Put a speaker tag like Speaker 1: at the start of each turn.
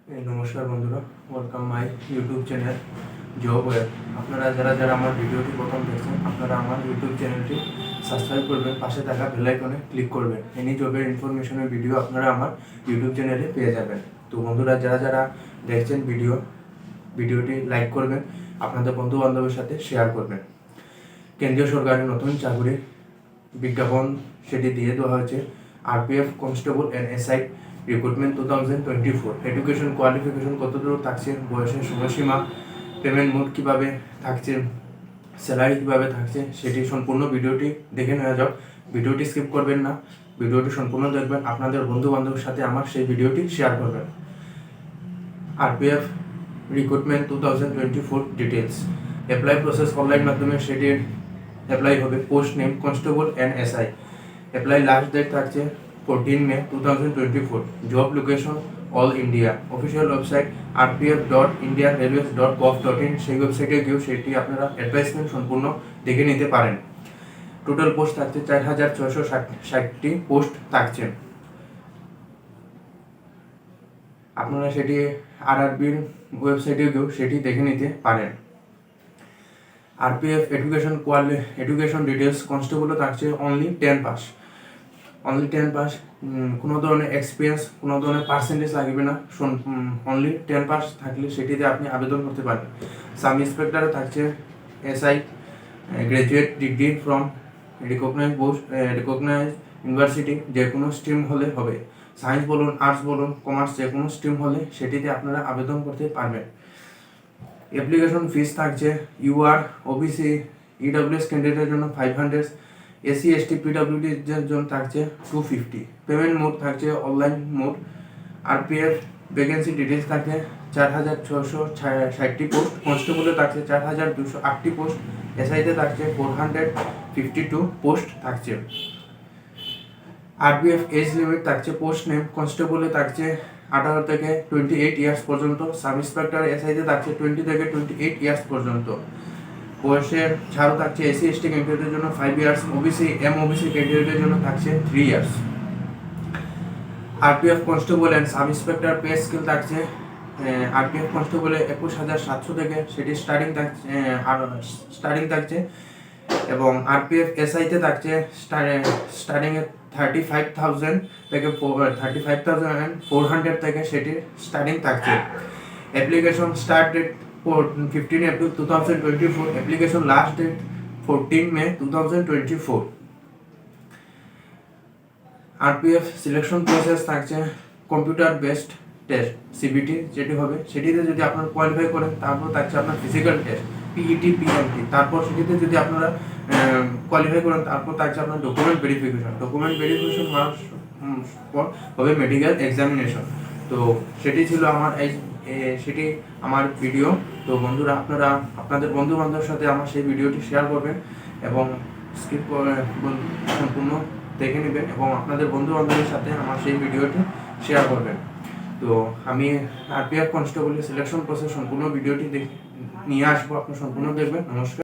Speaker 1: নমস্কার বন্ধুরা, welcome my YouTube channel job web. আপনারা যারা আমার ভিডিওটি প্রথম দেখছেন, আপনারা আমার ইউটিউব চ্যানেলটি সাবস্ক্রাইব করবেন, পাশে থাকা বেল আইকনে ক্লিক করবেন। এনি জবের ইনফরমেশনের ভিডিও আপনারা আমার ইউটিউব চ্যানেলে পেয়ে যাবেন। তো বন্ধুরা, যারা দেখছেন ভিডিওটি লাইক করবেন, আপনাদের বন্ধু বান্ধবের সাথে শেয়ার করবেন। কেন্দ্রীয় সরকারের নতুন চাকরির বিজ্ঞাপন সেটি দিয়ে দেওয়া হয়েছে। RPF constable and SI recruitment 2024। Education qualification কতদূর থাকছে, বয়সের সময়সীমা, পেমেন্ট মোড কীভাবে থাকছে, স্যালারি কীভাবে থাকছে, সেটি সম্পূর্ণ ভিডিওটি দেখে নেওয়া যাক। ভিডিওটি স্কিপ করবেন না, ভিডিওটি সম্পূর্ণ দেখবেন, আপনাদের বন্ধু বান্ধবের সাথে আমার সেই ভিডিওটি শেয়ার করবেন। RPF recruitment 2024 details. Apply process online মাধ্যমে সেটি অ্যাপ্লাই হবে। Post name constable and SI. Apply last date থাকছে 14 May 2024। Job location all India. Official website rpf.indianrailways.gov.in। সেই ওয়েবসাইটে গিয়েও সেটি আপনারা অ্যাডভার্টাইজমেন্ট সম্পূর্ণ দেখে নিতে পারেন। টোটাল পোস্ট থাকছে 4660টি পোস্ট থাকছে। আপনারা সেটি আরআরবির ওয়েবসাইটে গিয়েও সেটি দেখে নিতে পারেন। RPF education details. কনস্টেবলও থাকছে অনলি 10 পাস। কোনো ধরনের এক্সপিরিয়েন্স, কোনো ধরনের পার্সেন্টেজ লাগবে না। অনলি 10 পাস থাকলে সেটিতে আপনি আবেদন করতে পারেন। সাব ইন্সপেক্টরে থাকছে SI graduate degree from recognise university, যে কোনো স্ট্রিম হলে হবে। সায়েন্স বলুন, আর্টস বলুন, কমার্স, যে কোনো স্ট্রিম হলে সেটিতে আপনারা আবেদন করতে পারবেন। অ্যাপ্লিকেশন ফিস থাকছে ইউআর, ওবিসি, ইডব্লিউএস ক্যান্ডিডেটের জন্য 500, এসসি এসটি পিডব্লিউডির জন্য থাকছে 250। পেমেন্ট মোড থাকছে online mode. RPF vacancy details থাকছে 4660টি পোস্ট। কনস্টেবলে থাকছে 4208টি পোস্ট। এসআইতে থাকছে 452 পোস্ট থাকছে। আরপিএফ এজ লিমিট থাকছে পোস্ট নেম কনস্টেবলে থাকছে 18 থেকে 28 ইয়ার্স পর্যন্ত। সাব ইন্সপেক্টর এসআইতে থাকছে 20 থেকে 28 ইয়ার্স পর্যন্ত। বয়সের ছাড়ও থাকছে এসসি এসটি ক্যান্ডিডেটের জন্য 5 ইয়ার্স, ওবিসি ওবিসি ক্যান্ডিডেটের জন্য থাকছে 3 years. RPF constable and sub inspector pay scale থাকছে আরপিএফ কনস্টেবলে 21700 থেকে সেটি স্টার্টিং থাকছে, এবং আরপিএফ এসআইতে থাকছে স্টার্টিং এ 35,000 থেকে 35,400 থেকে সেটি স্টার্টিং থাকছে। Application start date 15 April 2024। Application last date 14 May 2024। RPF selection process থাকছে কম্পিউটার বেসড টেস্ট সিবিটি, যেটি হবে সেটিতে যদি আপনারা কোয়ালিফাই করেন, তারপর থাকছে আপনার ফিজিক্যাল টেস্ট পিইটি পিএমটি, তারপর সেটিতে যদি আপনারা কোয়ালিফাই করেন, তারপর থাকছে আপনার ডকুমেন্ট ভেরিফিকেশন হওয়ার পর হবে মেডিকেল এক্সামিনেশন। তো সেটি ছিল আমার ভিডিও। তো বন্ধুরা, আপনারা আপনাদের বন্ধু বান্ধবের সাথে আমার সেই ভিডিওটি শেয়ার করবেন এবং সম্পূর্ণ দেখে নেবেন, এবং আপনাদের বন্ধু বান্ধবের সাথে আমার সেই ভিডিওটি শেয়ার করবেন। তো আমি আরপিএফ কনস্টেবলের সিলেকশন প্রসেস সম্পূর্ণ ভিডিওটি নিয়ে আসবো, আপনি সম্পূর্ণ দেখবেন। নমস্কার।